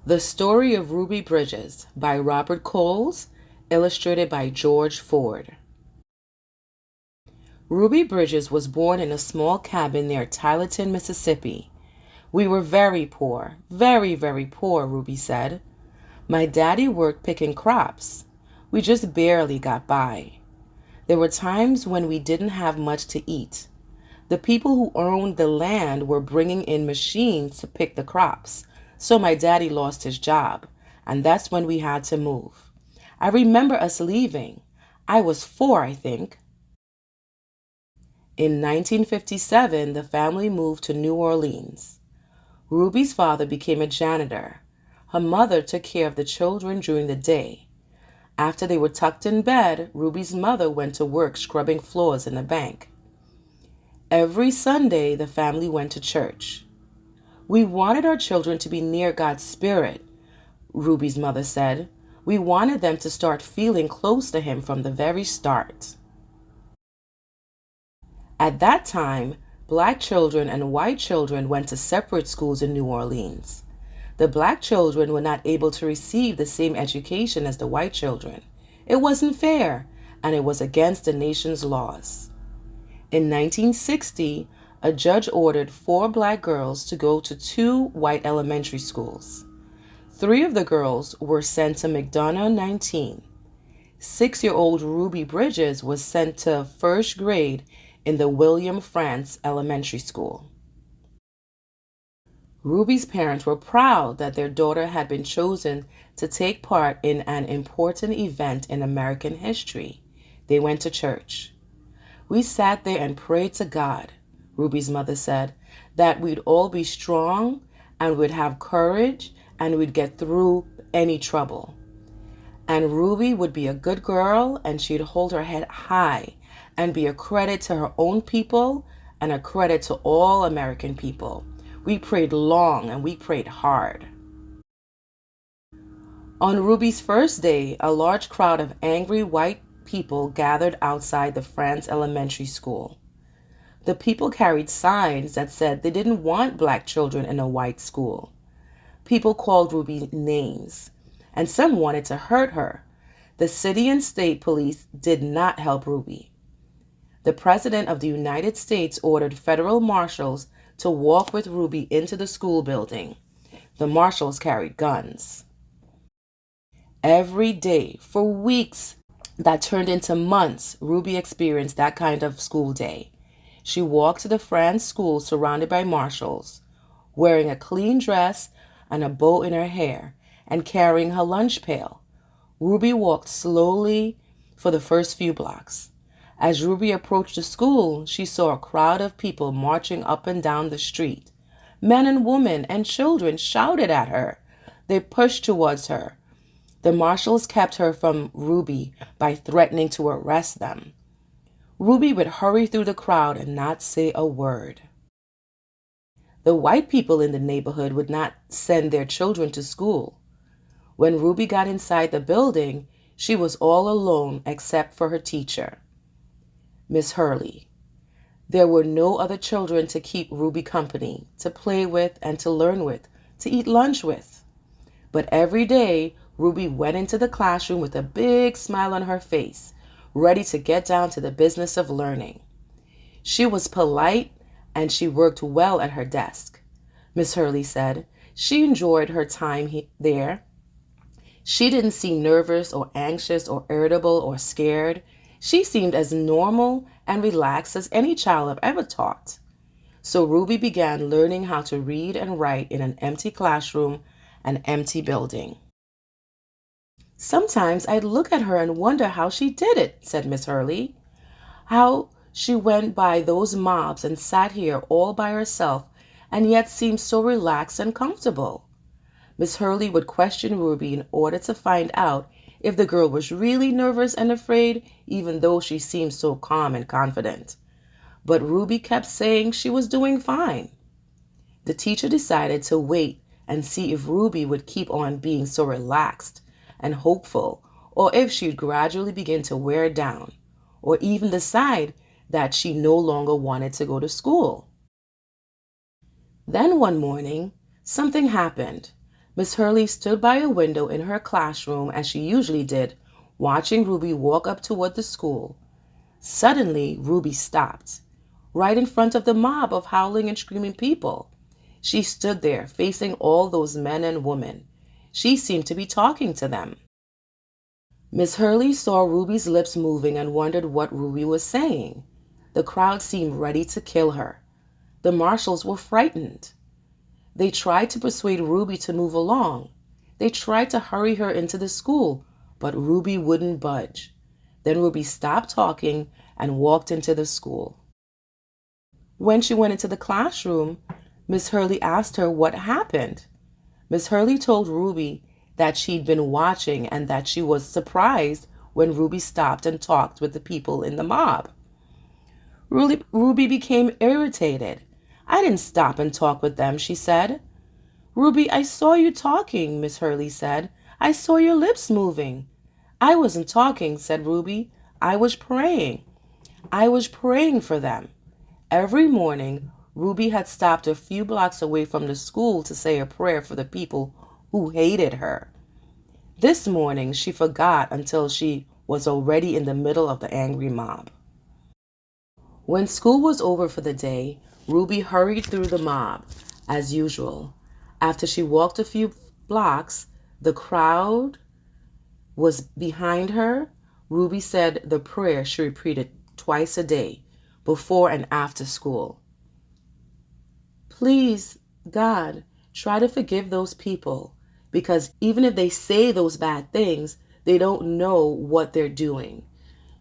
The Story of Ruby Bridges by Robert Coles, illustrated by George Ford. Ruby Bridges was born in a small cabin near Tylerton, Mississippi. We were very poor, very, very poor, Ruby said. My daddy worked picking crops. We just barely got by. There were times when we didn't have much to eat. The people who owned the land were bringing in machines to pick the crops, so my daddy lost his job, and that's when we had to move. I remember us leaving. I was 4, I think. In 1957, the family moved to New Orleans. Ruby's father became a janitor. Her mother took care of the children during the day. After they were tucked in bed, Ruby's mother went to work scrubbing floors in the bank. Every Sunday, the family went to church. We wanted our children to be near God's Spirit, Ruby's mother said. We wanted them to start feeling close to Him from the very start. At that time, black children and white children went to separate schools in New Orleans. The black children were not able to receive the same education as the white children. It wasn't fair, and it was against the nation's laws. In 1960, a judge ordered 4 black girls to go to 2 white elementary schools. 3 of the girls were sent to McDonough 19. 6-year-old Ruby Bridges was sent to first grade in the William France Elementary School. Ruby's parents were proud that their daughter had been chosen to take part in an important event in American history. They went to church. We sat there and prayed to God, Ruby's mother said, that we'd all be strong and we'd have courage and we'd get through any trouble. And Ruby would be a good girl and she'd hold her head high and be a credit to her own people and a credit to all American people. We prayed long and we prayed hard. On Ruby's first day, a large crowd of angry white people gathered outside the France Elementary School. The people carried signs that said they didn't want black children in a white school. People called Ruby names, and some wanted to hurt her. The city and state police did not help Ruby. The President of the United States ordered federal marshals to walk with Ruby into the school building. The marshals carried guns. Every day, for weeks that turned into months, Ruby experienced that kind of school day. She walked to the France school surrounded by marshals, wearing a clean dress and a bow in her hair, and carrying her lunch pail. Ruby walked slowly for the first few blocks. As Ruby approached the school, she saw a crowd of people marching up and down the street. Men and women and children shouted at her. They pushed towards her. The marshals kept her from Ruby by threatening to arrest them. Ruby would hurry through the crowd and not say a word. The white people in the neighborhood would not send their children to school. When Ruby got inside the building, she was all alone except for her teacher, Miss Hurley. There were no other children to keep Ruby company, to play with and to learn with, to eat lunch with. But every day, Ruby went into the classroom with a big smile on her face, ready to get down to the business of learning. She was polite and she worked well at her desk. Miss Hurley said she enjoyed her time there. She didn't seem nervous or anxious or irritable or scared. She seemed as normal and relaxed as any child I've ever taught. So Ruby began learning how to read and write in an empty classroom, an empty building. Sometimes I'd look at her and wonder how she did it, said Miss Hurley. How she went by those mobs and sat here all by herself and yet seemed so relaxed and comfortable. Miss Hurley would question Ruby in order to find out if the girl was really nervous and afraid, even though she seemed so calm and confident. But Ruby kept saying she was doing fine. The teacher decided to wait and see if Ruby would keep on being so relaxed and hopeful, or if she'd gradually begin to wear down, or even decide that she no longer wanted to go to school. Then one morning, something happened. Miss Hurley stood by a window in her classroom as she usually did, watching Ruby walk up toward the school. Suddenly, Ruby stopped, right in front of the mob of howling and screaming people. She stood there, facing all those men and women. She seemed to be talking to them. Miss Hurley saw Ruby's lips moving and wondered what Ruby was saying. The crowd seemed ready to kill her. The marshals were frightened. They tried to persuade Ruby to move along. They tried to hurry her into the school, but Ruby wouldn't budge. Then Ruby stopped talking and walked into the school. When she went into the classroom, Miss Hurley asked her what happened. Miss Hurley told Ruby that she'd been watching and that she was surprised when Ruby stopped and talked with the people in the mob. Ruby became irritated. "I didn't stop and talk with them," she said. "Ruby, I saw you talking," Miss Hurley said. "I saw your lips moving." "I wasn't talking," said Ruby. "I was praying. I was praying for them." Every morning, Ruby had stopped a few blocks away from the school to say a prayer for the people who hated her. This morning, she forgot until she was already in the middle of the angry mob. When school was over for the day, Ruby hurried through the mob, as usual. After she walked a few blocks, the crowd was behind her. Ruby said the prayer she repeated twice a day, before and after school. "Please, God, try to forgive those people, because even if they say those bad things, they don't know what they're doing.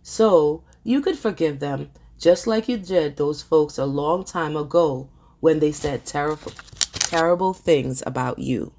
So you could forgive them just like you did those folks a long time ago when they said terrible things about you."